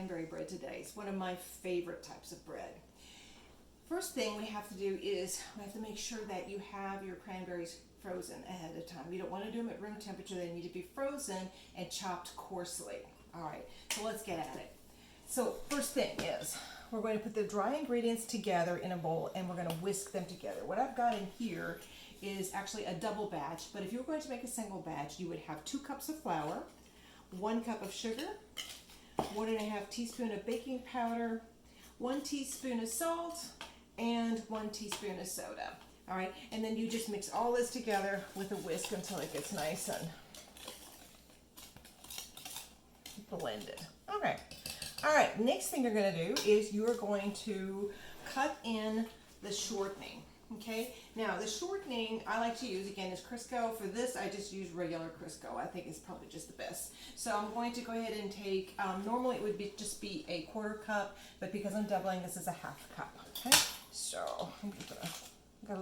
cranberry bread today. It's one of my favorite types of bread. First thing we have to do is we have to make sure that you have your cranberries frozen ahead of time. You don't want to do them at room temperature. They need to be frozen and chopped coarsely. All right, so let's get at it. So first thing is we're going to put the dry ingredients together in a bowl and we're going to whisk them together. What I've got in here is actually a double batch, but if you were going to make a single batch, you would have 2 cups of flour, 1 cup of sugar, 1.5 teaspoons of baking powder, 1 teaspoon of salt, and 1 teaspoon of soda. All right, and then you just mix all this together with a whisk until it gets nice and blended. Okay. All right, next thing you're going to do is you're going to cut in the shortening. Okay, now the shortening I like to use again is Crisco. For this, I just use regular Crisco. I think it's probably just the best. So I'm going to go ahead and take, normally it would be just be a 1/4 cup, but because I'm doubling, this is a 1/2 cup. Okay, so I'm gonna got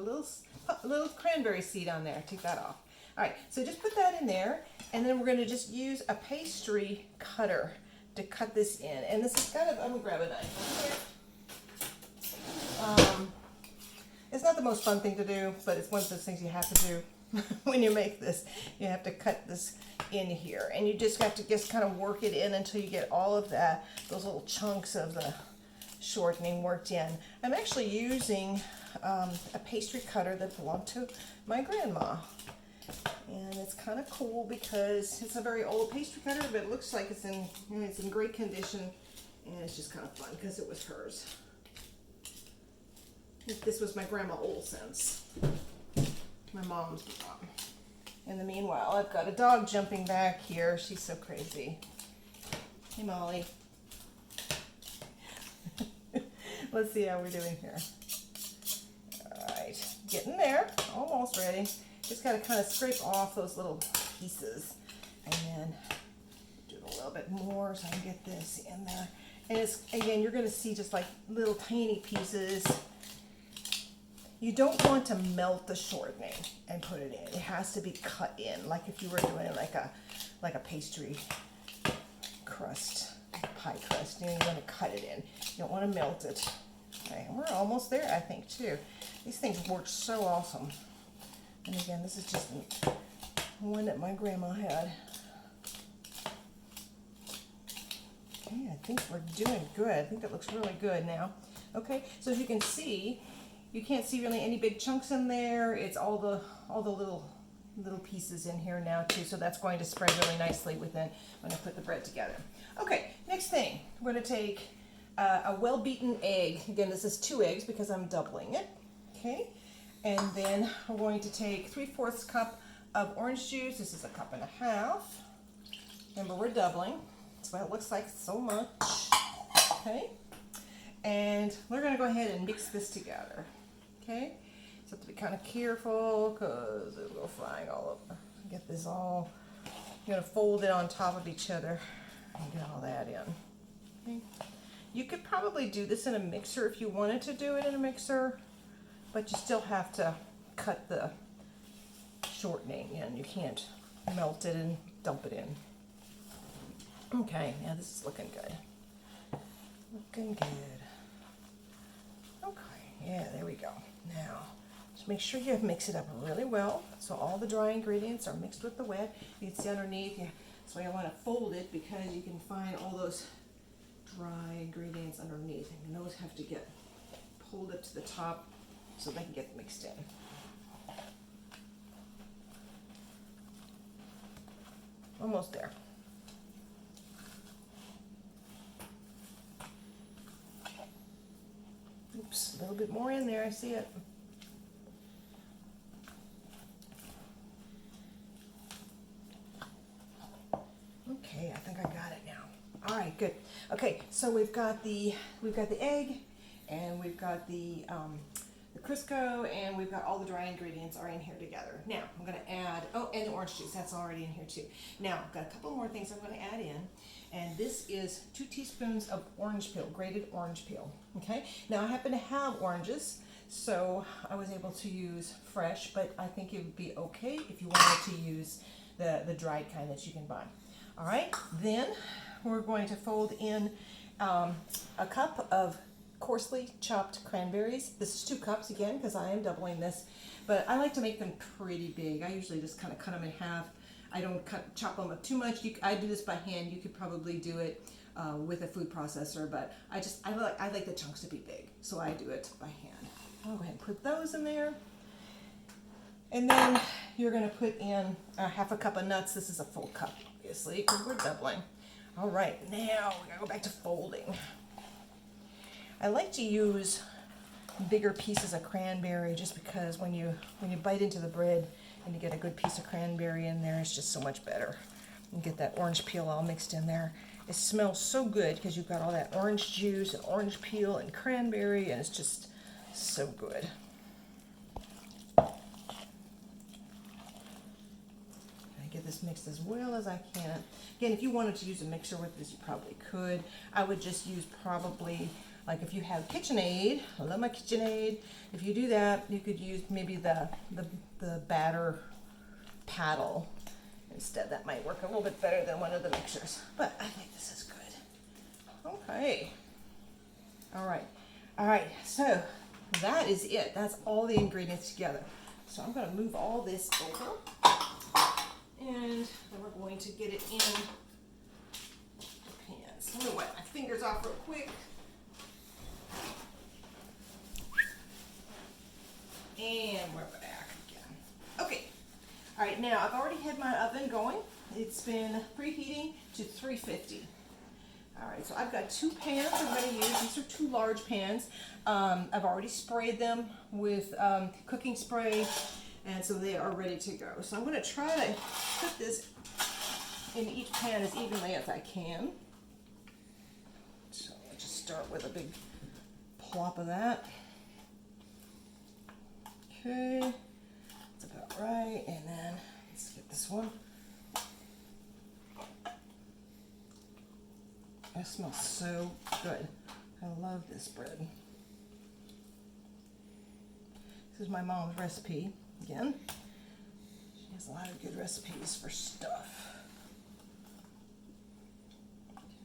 a little cranberry seed on there. Take that off. All right, so just put that in there, and then we're going to just use a pastry cutter to cut this in. And this is kind of, I'm gonna grab a knife. It's not the most fun thing to do, but it's one of those things you have to do when you make this. You have to cut this in here, and you just have to just kind of work it in until you get all of that, those little chunks of the shortening worked in. I'm actually using a pastry cutter that belonged to my grandma, and it's kind of cool because it's a very old pastry cutter, but it looks like it's in, it's in great condition, and it's just kind of fun because it was hers. This was my grandma Olson's, my mom's mom. In the meanwhile, I've got a dog jumping back here. She's so crazy. Hey, Molly. Let's see how we're doing here. All right, getting there, almost ready. Just got to kind of scrape off those little pieces and then do it a little bit more so I can get this in there. And it's, again, you're going to see just like little tiny pieces. You don't want to melt the shortening and put it in. It has to be cut in, like if you were doing like a pastry crust, pie crust. You know, you want to cut it in. You don't want to melt it. Okay, and we're almost there, I think, too. These things work so awesome. And again, this is just one that my grandma had. Okay, I think we're doing good. I think that looks really good now. Okay, so as you can see, you can't see really any big chunks in there. It's all the little pieces in here now too. So that's going to spread really nicely within when I put the bread together. Okay, next thing, we're going to take a well-beaten egg. Again, this is 2 eggs because I'm doubling it. Okay, and then we're going to take 3/4 cup of orange juice. This is 1.5 cups. Remember, we're doubling. That's why it looks like so much. Okay, and we're going to go ahead and mix this together. Okay, so have to be kind of careful because it'll go flying all over. Get this all, you're going to fold it on top of each other and get all that in. Okay. You could probably do this in a mixer if you wanted to do it in a mixer, but you still have to cut the shortening in. You can't melt it and dump it in. Okay, now this is looking good. Looking good. Okay, yeah, there we go. Now, just make sure you mix it up really well so all the dry ingredients are mixed with the wet. You can see underneath, that's why I want to fold it because you can find all those dry ingredients underneath. And those have to get pulled up to the top so they can get mixed in. Almost there. Oops, a little bit more in there, I see it. Okay, I think I got it now. All right, good. Okay, so we've got the egg, and we've got the Crisco, and we've got all the dry ingredients are in here together. Now I'm going to add, oh, and the orange juice, that's already in here too. Now I've got a couple more things I'm going to add in, and this is 2 teaspoons of orange peel, grated orange peel. Okay, now I happen to have oranges, so I was able to use fresh, but I think it would be okay if you wanted to use the dried kind that you can buy. All right, then we're going to fold in a cup of coarsely chopped cranberries. This is 2 cups again because I am doubling this, but I like to make them pretty big. I usually just kind of cut them in half. I don't chop them up too much. I do this by hand. You could probably do it with a food processor, but I like the chunks to be big, so I do it by hand. I'll go ahead and put those in there. And then you're going to put in half a cup of nuts. This is a full cup, obviously, because we're doubling. All right, now we gotta go back to folding. I like to use bigger pieces of cranberry just because when you bite into the bread and you get a good piece of cranberry in there, it's just so much better. You get that orange peel all mixed in there. It smells so good because you've got all that orange juice and orange peel and cranberry, and it's just so good. Get this mixed as well as I can. Again, if you wanted to use a mixer with this, you probably could. I would just use probably, like if you have KitchenAid, I love my KitchenAid. If you do that, you could use maybe the batter paddle instead. That might work a little bit better than one of the mixers, but I think this is good. Okay. All right, so that is it. That's all the ingredients together. So I'm gonna move all this over. And then we're going to get it in the pans. Let me wipe my fingers off real quick. And we're back again. Okay. All right, now I've already had my oven going. It's been preheating to 350. All right, so I've got 2 pans I'm going to use. These are 2 large pans. I've already sprayed them with cooking spray, and so they are ready to go. So I'm going to try to put this in each pan as evenly as I can. So let's just start with a big plop of that. Okay, that's about right. And then let's get this one. That smells so good. I love this bread. This is my mom's recipe. Again, she has a lot of good recipes for stuff.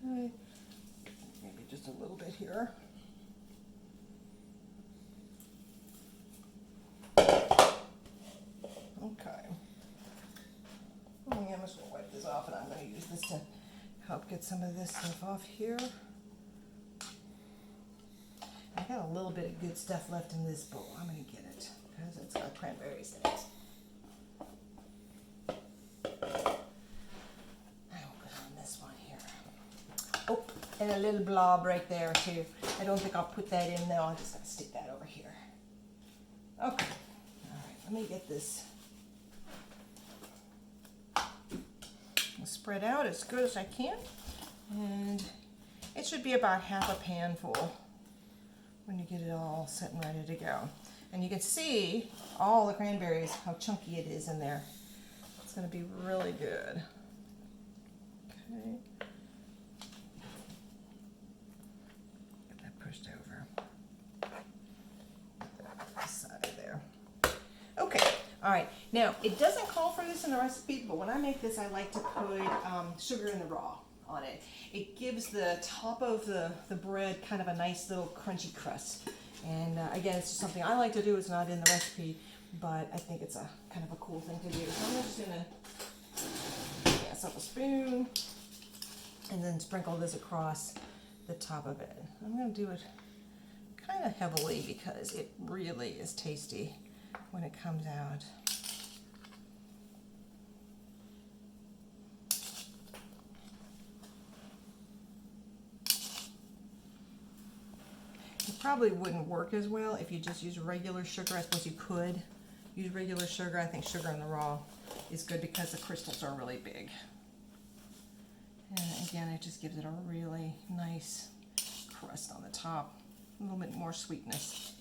Okay, maybe just a little bit here. Okay. I'm just going to wipe this off, and I'm going to use this to help get some of this stuff off here. I got a little bit of good stuff left in this bowl. I'm going to get it because it's got cranberries in it. I will put on this one here. Oh, and a little blob right there too. I don't think I'll put that in now. I'm just going to stick that over here. Okay. All right. Let me get this spread out as good as I can, and it should be about half a pan full when you get it all set and ready to go. And you can see all the cranberries, how chunky it is in there. It's going to be really good. Okay. Get that pushed over. That side there. Okay. All right, now it doesn't call for this in the recipe, but when I make this, I like to put sugar in the raw on it. It gives the top of the bread kind of a nice little crunchy crust. And again, it's just something I like to do. It's not in the recipe, but I think it's a kind of a cool thing to do. So I'm just gonna gas up a spoon and then sprinkle this across the top of it. I'm gonna do it kind of heavily because it really is tasty when it comes out. It probably wouldn't work as well if you just use regular sugar. I suppose you could use regular sugar. I think sugar in the raw is good because the crystals are really big. And again, it just gives it a really nice crust on the top. A little bit more sweetness.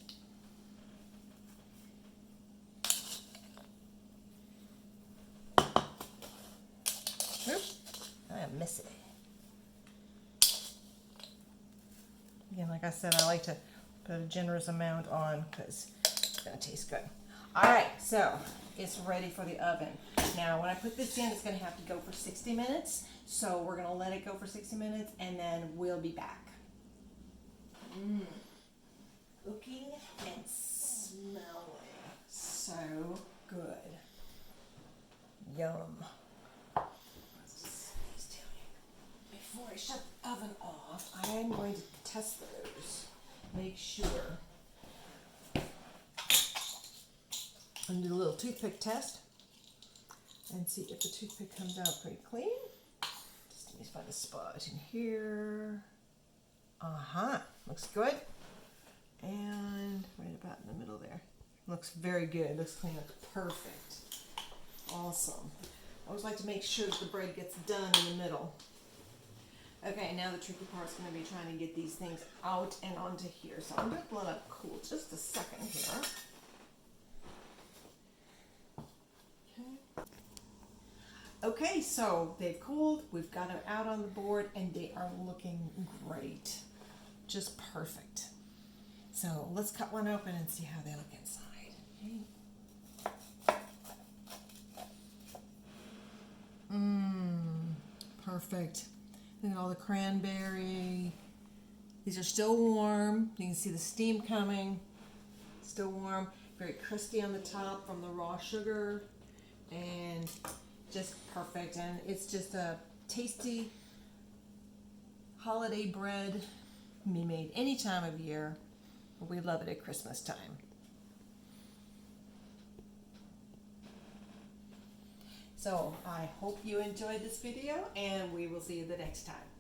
Oops, I am missing. Again, like I said, I like to put a generous amount on because it's going to taste good. All right, so it's ready for the oven. Now, when I put this in, it's going to have to go for 60 minutes. So we're going to let it go for 60 minutes, and then we'll be back. Looking and smelling so good. Yum. Let's just set these down here. Before I shut the oven off, I am going to test those. Make sure. And do a little toothpick test and see if the toothpick comes out pretty clean. Just let me find a spot in here. Looks good. And right about in the middle there. Looks very good. Looks clean. Looks perfect. Awesome. I always like to make sure that the bread gets done in the middle. Okay, now the tricky part is going to be trying to get these things out and onto here. So I'm going to let it cool just a second here. Okay, so they've cooled. We've got them out on the board and they are looking great. Just perfect. So let's cut one open and see how they look inside. Okay. Perfect. Look at all the cranberry. These are still warm. You can see the steam coming. Still warm. Very crispy on the top from the raw sugar. And just perfect. And it's just a tasty holiday bread. Can be made any time of year. But we love it at Christmas time. So I hope you enjoyed this video and we will see you the next time.